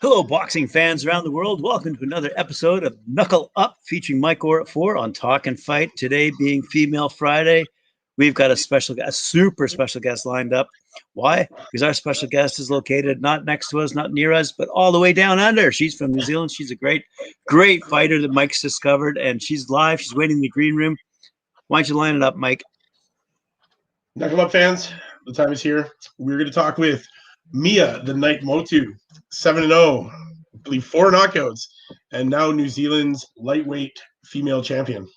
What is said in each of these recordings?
Hello, boxing fans around the world. Welcome to another episode of Knuckle Up featuring Mike Orr at 4 on Talkin Fight. Today being Female Friday, we've got a super special guest lined up. Why? Because our special guest is located not next to us, not near us, but all the way down under. She's from New Zealand. She's a great fighter that Mike's discovered, and she's live. She's waiting in the green room. Why don't you line it up, Mike? Knuckle Up fans, the time is here. We're going to talk with Mea, the Mea Motu, 7-0, I believe 4 knockouts, and now New Zealand's lightweight female champion.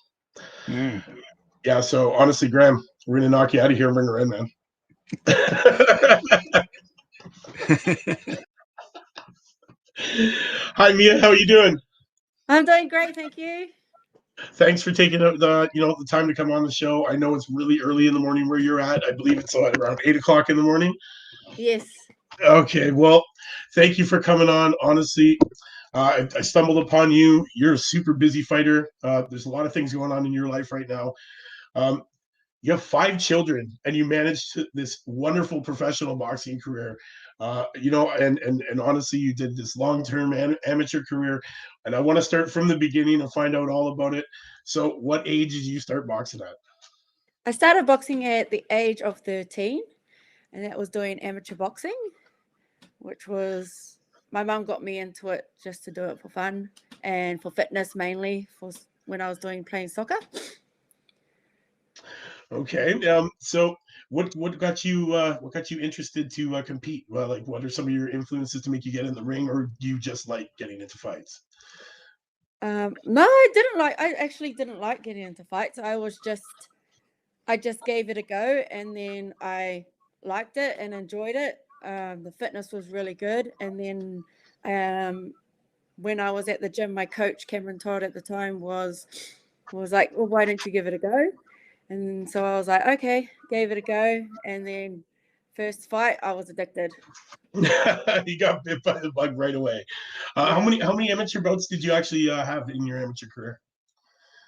Yeah, so honestly, Graham, we're going to knock you out of here and bring her in, man. Hi, Mea. How are you doing? I'm doing great, thank you. Thanks for taking the time to come on the show. I know it's really early in the morning where you're at. I believe it's around 8 o'clock in the morning. Yes. Okay, well, thank you for coming on. Honestly, I stumbled upon you. You're a super busy fighter. There's a lot of things going on in your life right now. You have 5 children, and you managed this wonderful professional boxing career. And honestly, you did this long-term amateur career. And I want to start from the beginning and find out all about it. So, what age did you start boxing at? I started boxing at the age of 13, and that was doing amateur boxing, which was my mum got me into it just to do it for fun and for fitness mainly for when I was playing soccer. Okay. So what got you interested to compete? Well, like, what are some of your influences to make you get in the ring, or do you just like getting into fights? No, I actually didn't like getting into fights. I just gave it a go, and then I liked it and enjoyed it. The fitness was really good. And then when I was at the gym, my coach, Cameron Todd at the time, was like, well, why don't you give it a go? And so I was like, okay, gave it a go. And then first fight, I was addicted. You got bit by the bug right away. Yeah. How many amateur bouts did you actually have in your amateur career?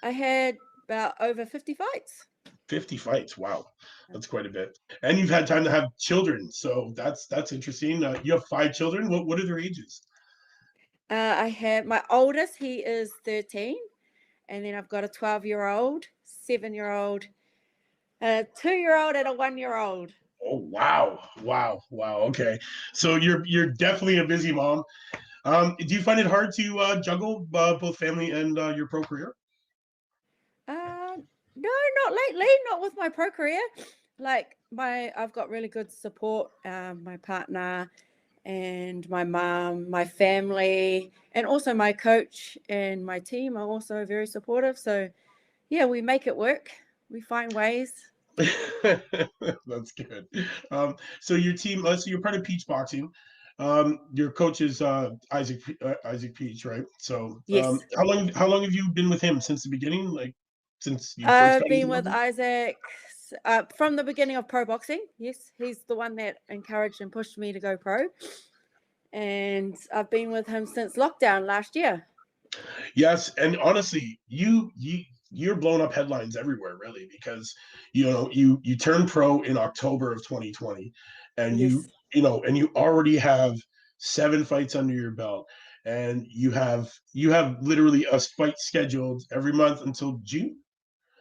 I had about over 50 fights. 50 fights. Wow. That's quite a bit. And you've had time to have children. So that's interesting. You have 5 children. What are their ages? I have my oldest, he is 13. And then I've got a 12-year-old, 7-year-old, a 2-year-old, and a 1-year-old. Oh, wow. Okay. So you're definitely a busy mom. Do you find it hard to juggle both family and your pro career? No, not lately, not with my pro career. Like I've got really good support, my partner and my mom, my family, and also my coach and my team are also very supportive. So yeah, we make it work. We find ways. That's good. So your team, so you're part of Peach Boxing. Your coach is Isaac Peach, right? So yes. How long have you been with him since the beginning? Like since you first I've been with Isaac from the beginning of pro boxing. Yes, he's the one that encouraged and pushed me to go pro. And I've been with him since lockdown last year. Yes, and honestly, you're blowing up headlines everywhere, really, because you turned pro in October of 2020, and yes. you already have 7 fights under your belt, and you have literally a fight scheduled every month until June.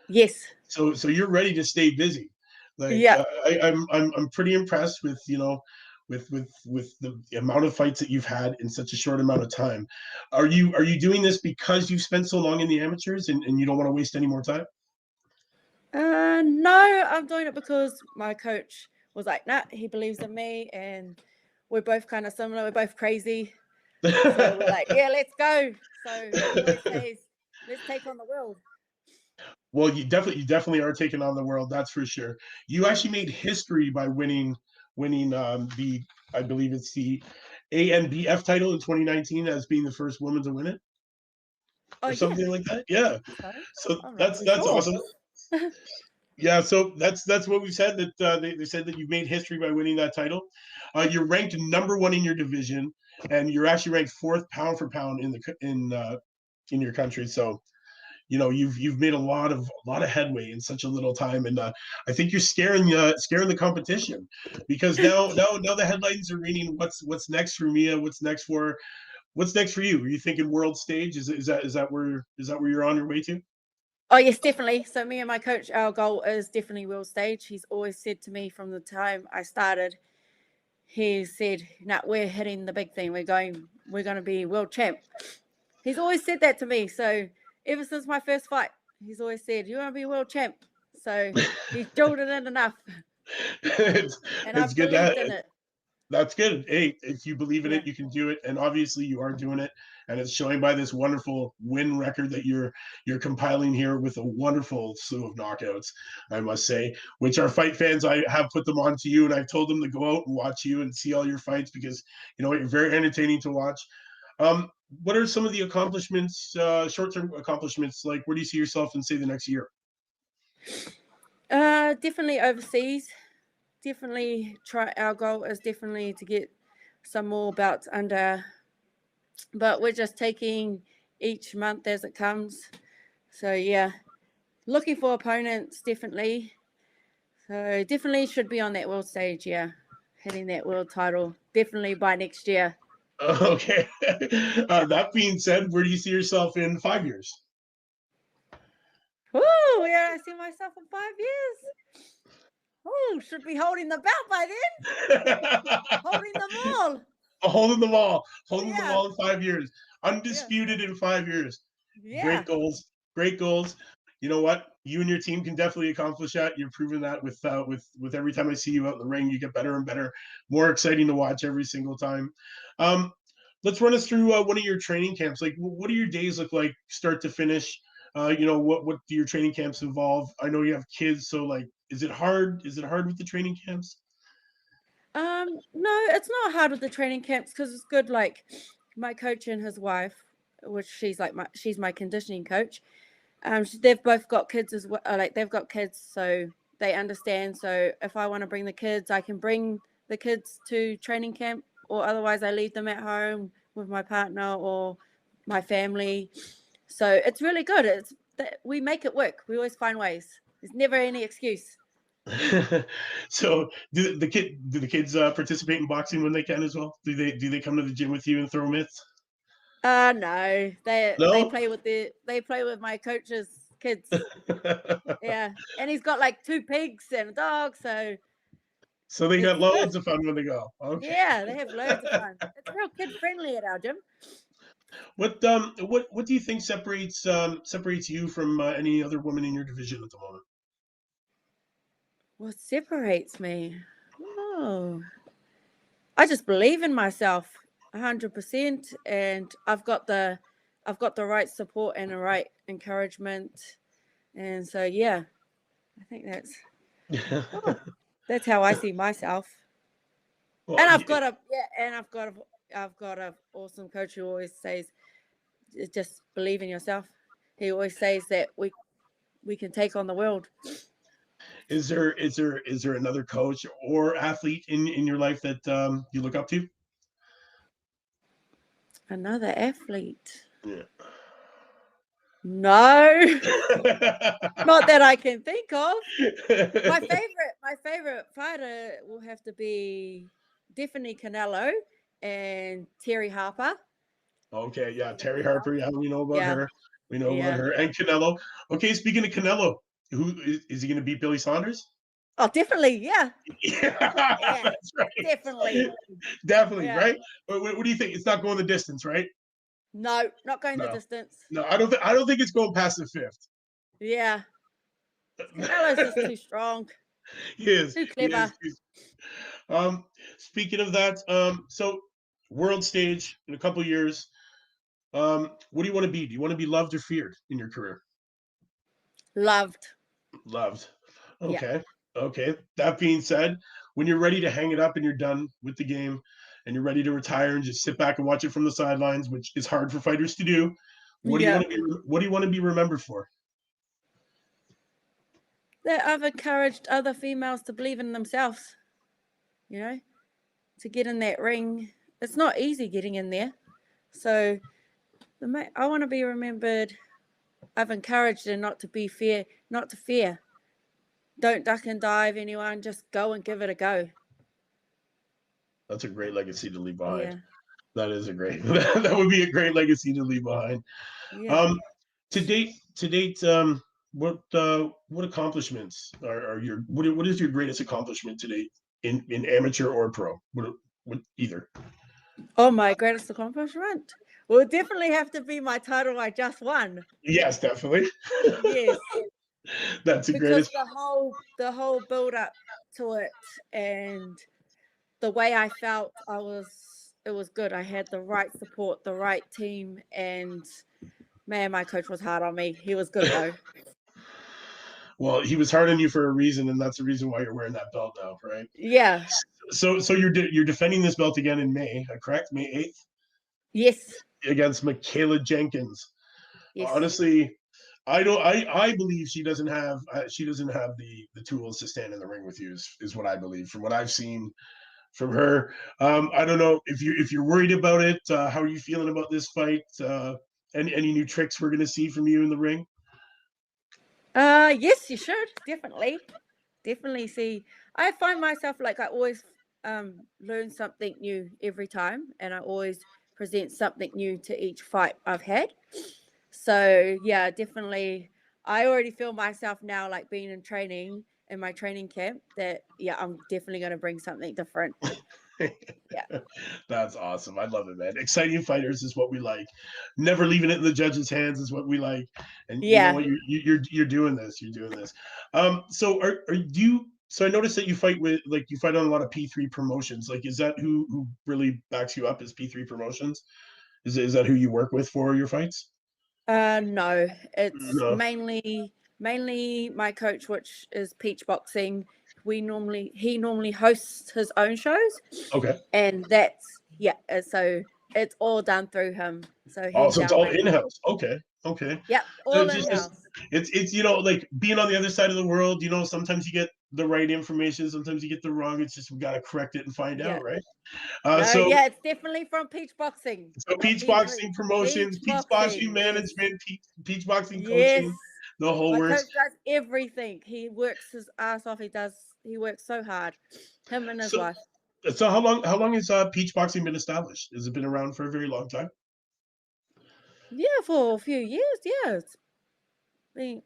Yes. So you're ready to stay busy. Like, yeah, I'm pretty impressed with with the amount of fights that you've had in such a short amount of time. Are you doing this because you've spent so long in the amateurs and you don't want to waste any more time? No, I'm doing it because my coach was like, nah, he believes in me, and we're both kind of similar. We're both crazy. So we're like, yeah, let's go. So let's take on the world. Well, you definitely are taking on the world. That's for sure. You actually made history by winning the, I believe it's the ANBF title in 2019 as being the first woman to win it, or something like that. Yeah. So that's awesome. Yeah. So that's what we said, that they said that you made history by winning that title. You're ranked number 1 in your division, and you're actually ranked 4th pound for pound in your country. So you've made a lot of headway in such a little time, and I think you're scaring the competition, because now the headlines are reading what's next for Mea, what's next for What's next for you? Are you thinking world stage? Is that where you're on your way to? Oh, yes, definitely. So me and my coach, our goal is definitely world stage. He's always said to me from the time I started, he said, "No, we're hitting the big thing. We're going to be world champ." He's always said that to me. So ever since my first fight, he's always said, "You want to be world champ." So he's drilled it in enough, and It's I've good believed that in it. that's good. Hey, if you believe in Yeah. it, you can do it, and obviously you are doing it, and it's showing by this wonderful win record that you're compiling here with a wonderful slew of knockouts, I must say. Which our fight fans, I have put them on to you, and I've told them to go out and watch you and see all your fights because you know what, you're very entertaining to watch. What are some of the accomplishments, short-term accomplishments? Like, where do you see yourself in, say, the next year? Definitely overseas. Definitely try. Our goal is definitely to get some more belts under, but we're just taking each month as it comes. So yeah, looking for opponents definitely. So definitely should be on that world stage. Yeah, hitting that world title definitely by next year. Okay. That being said, where do you see yourself in 5 years? Woo! Where I see myself in 5 years. Oh, should be holding the belt by then. Holding them all. Holding them all. Holding them Yeah. all in 5 years. Undisputed in 5 years. Yeah. Great goals. Great goals. You know what? You and your team can definitely accomplish that. You've proven that with every time I see you out in the ring, you get better and better. More exciting to watch every single time. Let's run us through one of your training camps. Like, what do your days look like, start to finish? You know, what do your training camps involve? I know you have kids, so like, is it hard? Is it hard with the training camps? No, it's not hard with the training camps because it's good. Like my coach and his wife, which she's my conditioning coach. They've both got kids as well. Like they've got kids, so they understand. So if I want to bring the kids, I can bring the kids to training camp, or otherwise I leave them at home with my partner or my family. So it's really good. We make it work. We always find ways. There's never any excuse. So do the kids participate in boxing when they can as well? Do they come to the gym with you and throw mitts? No, they No. play with my coach's kids. Yeah, and he's got like 2 pigs and a dog, so So they got it's loads good. of fun when they go. Okay. Yeah, they have loads of fun. It's real kid friendly at our gym. What do you think separates you from any other woman in your division at the moment? What separates me? Oh, I just believe in myself 100%, and I've got the right support and the right encouragement, and so yeah, I think that's how I see myself. Well, And I've got a awesome coach who always says, just believe in yourself. He always says that we can take on the world. is there another coach or athlete in your life that you look up to? Another athlete? Yeah. No, not that I can think of. My favorite fighter will have to be definitely Canelo and Terry Harper. Okay, yeah, Terry Harper. Yeah, we know about Yeah, her. We know about yeah. her and Canelo. Okay, speaking of Canelo, who is he going to beat? Billy Saunders? Oh, definitely. Yeah, Yeah, yeah, that's right. definitely. Definitely, Yeah. right? What do you think? It's not going the distance, right? No, not going the No, distance. no, I don't think it's going past the fifth. Yeah, Canelo's just too strong, He is. too He clever. is. Speaking of that, so world stage in a couple years. What do you want to be? Do you want to be loved or feared in your career? Loved. Loved. Yeah. Okay. Okay. That being said, when you're ready to hang it up and you're done with the game and you're ready to retire and just sit back and watch it from the sidelines, which is hard for fighters to do, what do you Yeah. want to be what do you want to be remembered for? That I've encouraged other females to believe in themselves, to get in that ring. It's not easy getting in there. So I want to be remembered. I've encouraged her not to fear. Don't duck and dive anyone. Just go and give it a go. That's a great legacy to leave behind. Yeah. That is a great. That would be a great legacy to leave behind. Yeah. To date, what accomplishments are your what is your greatest accomplishment to date in amateur or pro? What either? Oh, my greatest accomplishment will definitely have to be my title I just won. Yes, definitely. Yes, That's the because greatest. the whole build up to it and the way I felt, it was good. I had the right support, the right team, and man, my coach was hard on me. He was good though. Well, he was hard on you for a reason, and that's the reason why you're wearing that belt now, right? Yeah. So you're defending this belt again in May, correct? May 8th Yes. against Michaela Jenkins. Yes. Honestly, I don't. I believe she doesn't have the tools to stand in the ring with you. Is what I believe from what I've seen from her. I don't know if you're worried about it. How are you feeling about this fight? Any new tricks we're gonna see from you in the ring? Yes, you should definitely see. I find myself like I always learn something new every time, and I always present something new to each fight I've had. So yeah, definitely. I already feel myself now like being in training in my training camp that yeah, I'm definitely going to bring something different. Yeah. That's awesome. I love it, man. Exciting fighters is what we like. Never leaving it in the judges' hands is what we like. And you know Yeah. what? You're doing this. You're doing this. So are you? So I noticed that you fight on a lot of P3 promotions. Like, is that who really backs you up? Is P3 promotions? Is that who you work with for your fights? No, it's No. mainly my coach, which is Peach Boxing. He normally hosts his own shows, Okay. and that's yeah. So it's all done through him. So Oh, he's so it's our all main. in-house. Okay. Okay. Yep, So all it's in just house. it's like being on the other side of the world, sometimes you get the right information, sometimes you get the wrong. It's just we gotta correct it and find Yeah. out, right? No, So yeah, it's definitely from Peach Boxing, not Peach P3. Boxing Promotions, Peach Peach Boxing Boxing, yes. Management, Peach Boxing Yes. Coaching, the whole My works. coach does everything. He works his ass off. He works so hard. Him and his So wife. so how long has Peach Boxing been established? Has it been around for a very long time? Yeah, for a few years, yeah. It's been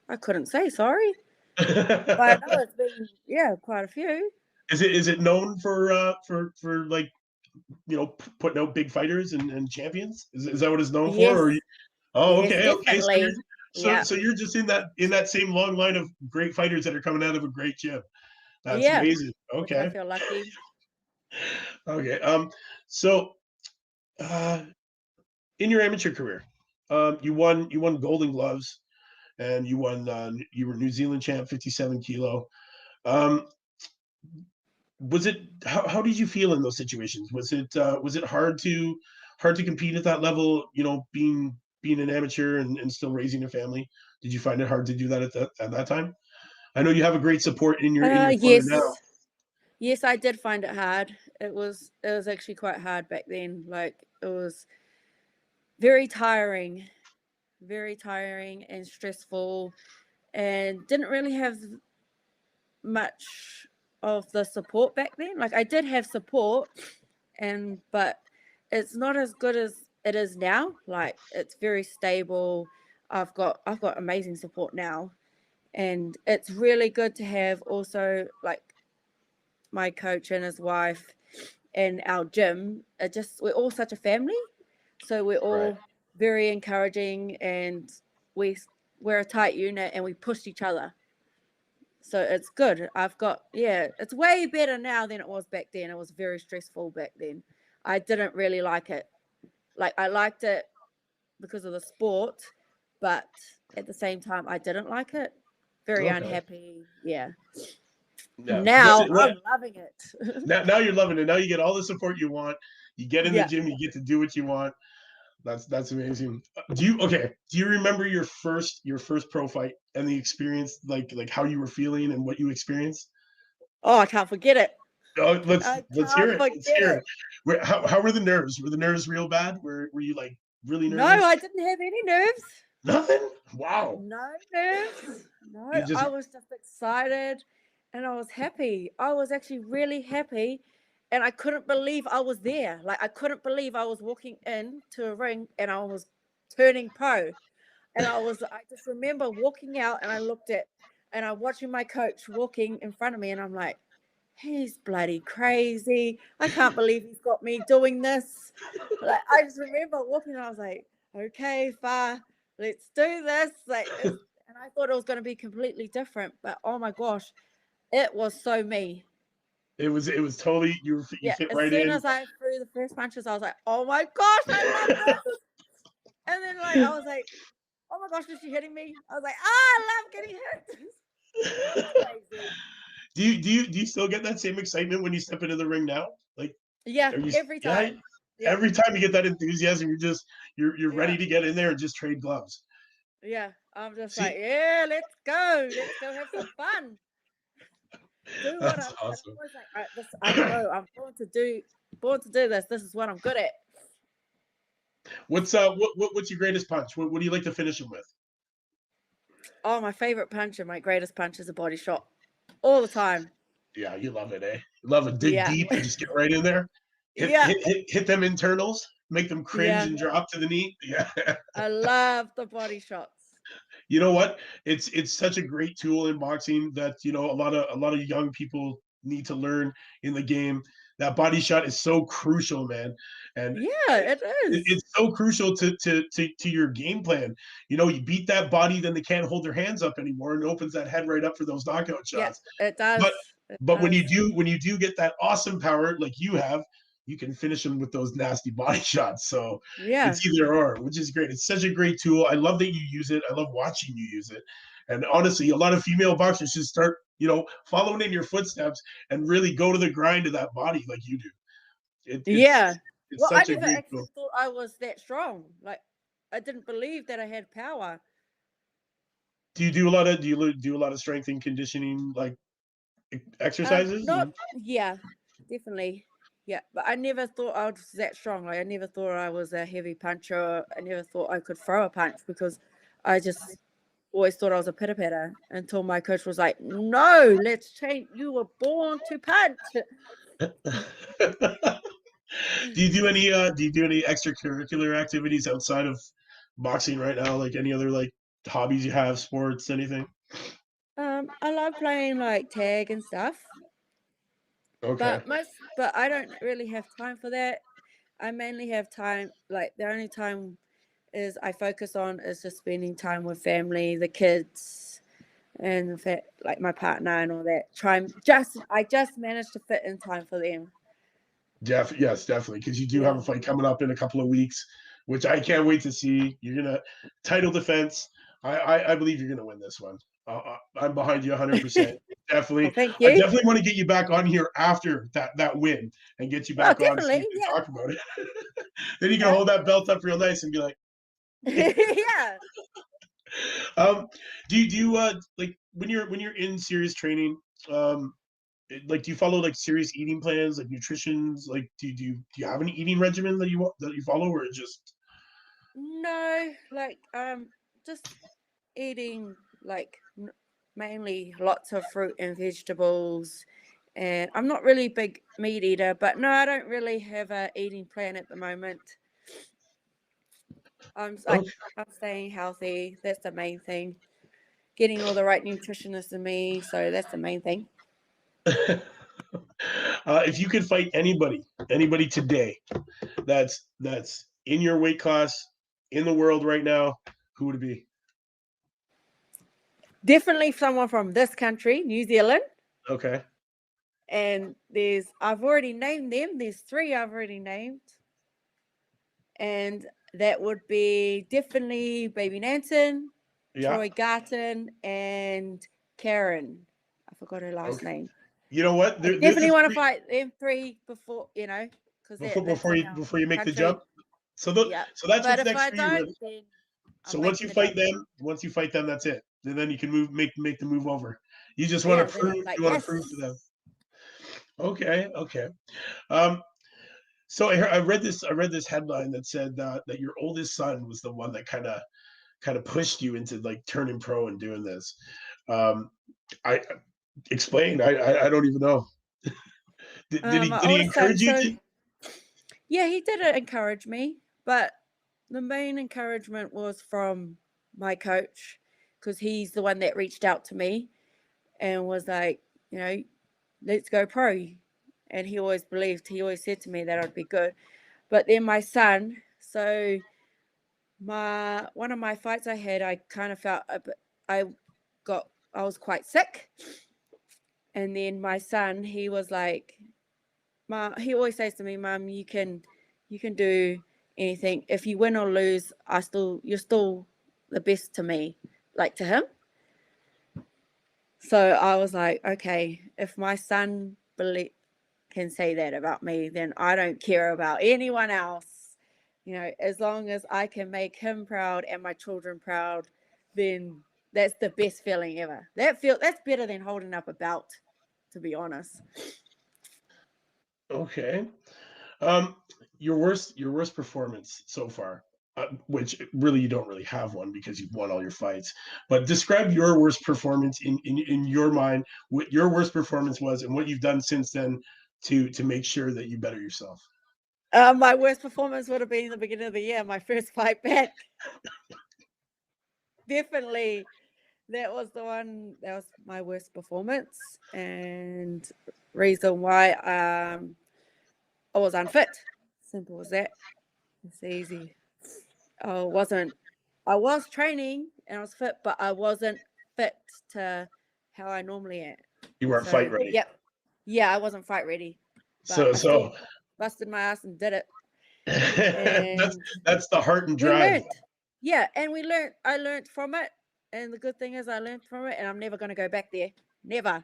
I couldn't say sorry. But I know it's been quite a few. Is it known for like putting out big fighters and champions? Is that what it's known for? Yes. Or oh, Yes, okay. So you're definitely. Yeah. so you're just in that same long line of great fighters that are coming out of a great gym. That's Yeah. amazing. Which I Okay. feel lucky. Okay. So uh in your amateur career, you won Golden Gloves and you were New Zealand champ 57 kilo. Um was it how did you feel in those situations? Was it hard to compete at that level, being an amateur and still raising a family? Did you find it hard to do that at that time? I know you have a great support in your corner now. Yes. Yes, I did find it hard. It was actually quite hard back then. Like it was very tiring and stressful and didn't really have much of the support back then. Like I did have support but it's not as good as it is now. Like it's very stable. I've got amazing support now, and it's really good to have also like my coach and his wife and our gym. We're all such a family, so we're Right. all very encouraging, and we we're a tight unit and we push each other. So it's good. It's way better now than it was back then. It was very stressful back then. I didn't really like it. Like I liked it because of the sport, but at the same time I didn't like it. Very Okay. unhappy. Yeah. Yeah. Now I'm loving it. Now you're loving it. Now you get all the support you want. You get in the Yeah. gym, you get to do what you want. That's amazing. Do you remember your first pro fight and the experience, like how you were feeling and what you experienced? Oh, I can't forget it. Oh, let's I let's hear can't it. Let's forget hear it. it. How were the nerves? Were the nerves real bad? Were you like really No, nervous? I didn't have any nerves. Nothing. Wow. No nerves. No, You just I was just excited and I was happy. I was actually really happy. and I couldn't believe I was there. Like, I couldn't believe I was walking into a ring and I was turning pro. And I just remember walking out and I watching my coach walking in front of me and I'm like, he's bloody crazy. I can't believe he's got me doing this. Like, I just remember walking and I was like, okay, Fa, let's do this. Like, and I thought it was going to be completely different, but oh my gosh, it was so me. It was totally, you fit As right soon in. as I threw the first punches, I was like, oh my gosh, I love this. And then like I was like, oh my gosh, is she hitting me? I was like, I love getting hit. Crazy. Do you still get that same excitement when you step into the ring now? Like, yeah, every time. Yeah, every time you get that enthusiasm, you're ready Yeah. to get in there and just trade gloves. Yeah, I'm just like, yeah, let's go have some fun. Do what That's awesome. I was like, I know I'm born to do this. This is what I'm good at. What's your greatest punch? What do you like to finish him with? Oh, my favorite punch and my greatest punch is a body shot, all the time. Yeah, you love it, eh? You love it. Dig deep and just get right in there. Hit them internals, make them cringe and drop to the knee. Yeah. I love the body shots. You know what? It's such a great tool in boxing that, you know, a lot of young people need to learn in the game. That body shot is so crucial, man. And yeah, it is. It's so crucial to your game plan. You know, you beat that body, then they can't hold their hands up anymore, and it opens that head right up for those knockout shots. Yeah, it does. But when you do get that awesome power like you have, you can finish them with those nasty body shots. So yeah, it's either or, which is great. It's such a great tool. I love that you use it. I love watching you use it. And honestly, a lot of female boxers should start, you know, following in your footsteps and really go to the grind of that body like you do. It's well, such I a never great actually tool. thought I was that strong. Like, I didn't believe that I had power. Do you do a lot of strength and conditioning, like exercises? Yeah, definitely. Yeah, but I never thought I was that strong. Like, I never thought I was a heavy puncher. I never thought I could throw a punch because I just always thought I was a pitter patter until my coach was like, "No, let's change. You were born to punch." Do you do any extracurricular activities outside of boxing right now? Like any other like hobbies you have, sports, anything? I love playing like tag and stuff. Okay. But I don't really have time for that. I mainly have time, like the only time is I focus on is just spending time with family, the kids, and like my partner and all that. I just managed to fit in time for them. Yes, definitely, because you do have a fight coming up in a couple of weeks, which I can't wait to see. You're gonna title defense. I believe you're gonna win this one. I'm behind you 100%. Definitely. Well, thank you. I definitely want to get you back on here after that win and get you back on so you can talk about it. Then you can hold that belt up real nice and be like, yeah. Do you like when you're in serious training, like do you follow like serious eating plans, like nutritions? Like do you have an eating regimen that you follow, or just no, like just eating like mainly lots of fruit and vegetables, and I'm not really a big meat eater, but no, I don't really have a eating plan at the moment. I'm staying healthy. That's the main thing. Getting all the right nutritionists in me, so that's the main thing. If you could fight anybody today that's in your weight class in the world right now, who would it be? Definitely someone from this country, New Zealand. Okay. And I've already named them. There's 3 I've already named. And that would be definitely Baby Nansen, Troy Garton, and Karen. I forgot her last name. You know what? I definitely want to fight them 3 before, you know, because before you make the jump. So that's what's next for you. So once you fight them, that's it. And then you can make the move over. You just want to prove to them. Okay. So I read this headline that said that your oldest son was the one that kind of pushed you into like turning pro and doing this. I explained. I don't even know. Did I he oldest son, encourage you so to? yeah, he did encourage me, but the main encouragement was from my coach, because he's the one that reached out to me and was like, you know, let's go pro. And he always said to me that I'd be good. But then my son, so one of my fights I had, I kind of felt I was quite sick. And then my son, he was like, he always says to me, Mum, you can do anything. If you win or lose, you're still the best to me, like to him. So I was like, okay, if my son can say that about me, then I don't care about anyone else. You know, as long as I can make him proud and my children proud, then that's the best feeling ever. That's better than holding up a belt, to be honest. Okay. Um, your worst performance so far, which really you don't really have one because you've won all your fights. But describe your worst performance in your mind, what your worst performance was, and what you've done since then to make sure that you better yourself. My worst performance would have been in the beginning of the year, my first fight back. Definitely, that was the one. That was my worst performance, and reason why I was unfit. Simple as that. It's easy. I was training and I was fit, but I wasn't fit to how I normally am. You weren't So, fight ready. yep. Yeah, I wasn't fight ready. But So I still busted my ass and did it. that's the heart and We drive. learned. Yeah, and I learned from it. And the good thing is I learned from it, and I'm never going to go back there. Never.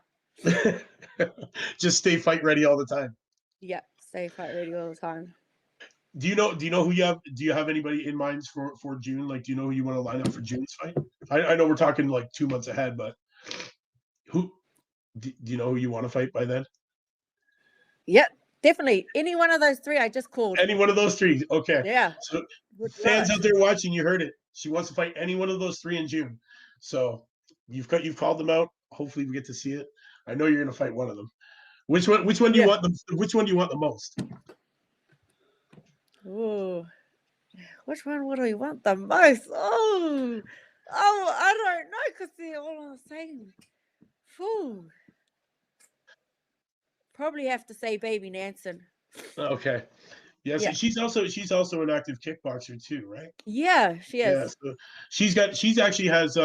Just stay fight ready all the time. Yeah, stay fight ready all the time. Do you know who you have? Do you have anybody in mind for June? Like, do you know who you want to line up for June's fight? I know we're talking like 2 months ahead, but who do you know who you want to fight by then? Yep, definitely. Any one of those three I just called. Any one of those three. Okay. Yeah. So fans out there watching, you heard it. She wants to fight any one of those three in June. So you've called them out. Hopefully we get to see it. I know you're gonna fight one of them. Which one do you want which one do you want the most? Ooh. Which one would I want the most? Oh, I don't know, because they're all the same. Whew. Probably have to say Baby Nansen. Okay. Yes, yeah. She's also an active kickboxer too, right? Yeah, she is. Yeah, so she's actually has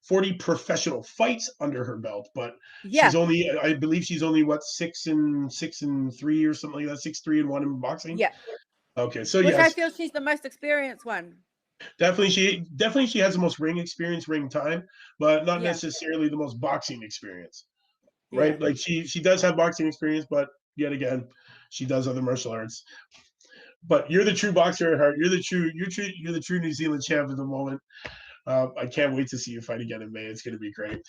40 professional fights under her belt, but she's only, I believe she's only what, 6-3 or something like that, 6-3-1 in boxing. Yeah. Okay, so which I feel she's the most experienced one. Definitely she has the most ring experience, ring time, but not necessarily the most boxing experience. Right? Yeah. Like she does have boxing experience, but yet again, she does other martial arts. But you're the true boxer at heart. You're the true New Zealand champ at the moment. I can't wait to see you fight again in May. It's going to be great.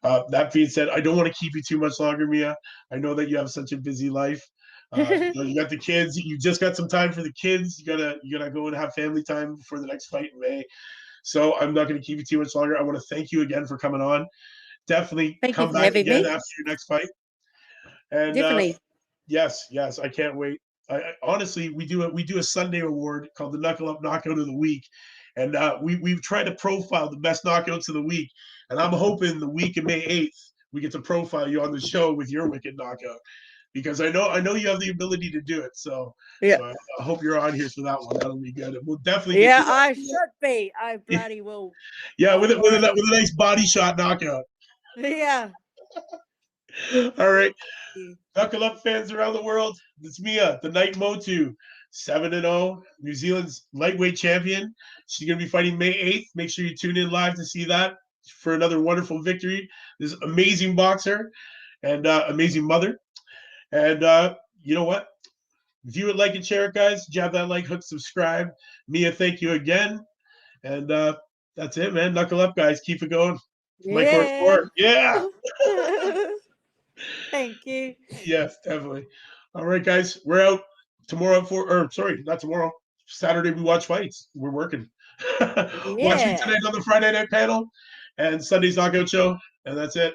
That being said, I don't want to keep you too much longer, Mea. I know that you have such a busy life. You got the kids. You just got some time for the kids. You gotta go and have family time before the next fight in May. So I'm not going to keep you too much longer. I want to thank you again for coming on. Definitely come back again after your next fight. And definitely. Yes, I can't wait. Honestly, we do a Sunday award called the Knuckle Up Knockout of the Week, and we've tried to profile the best knockouts of the week. And I'm hoping the week of May 8th we get to profile you on the show with your wicked knockout, because I know you have the ability to do it. So I hope you're on here for that one. That'll be good. We'll definitely. Yeah, I should be. I bloody will. Yeah, with a nice body shot knockout. Yeah. All right. Knuckle Up fans around the world. It's Mea, the Mea Motu, 7-0, New Zealand's lightweight champion. She's going to be fighting May 8th. Make sure you tune in live to see that for another wonderful victory. This amazing boxer and amazing mother. And you know what? View it, like, and share it, guys. Jab that like, hook, subscribe. Mea, thank you again. And that's it, man. Knuckle Up, guys. Keep it going. Mike Orr. Yeah. Thank you. Yes, definitely. All right, guys. We're out tomorrow not tomorrow. Saturday we watch fights. We're working. Watch me tonight on the Friday night panel and Sunday's knockout show. And that's it.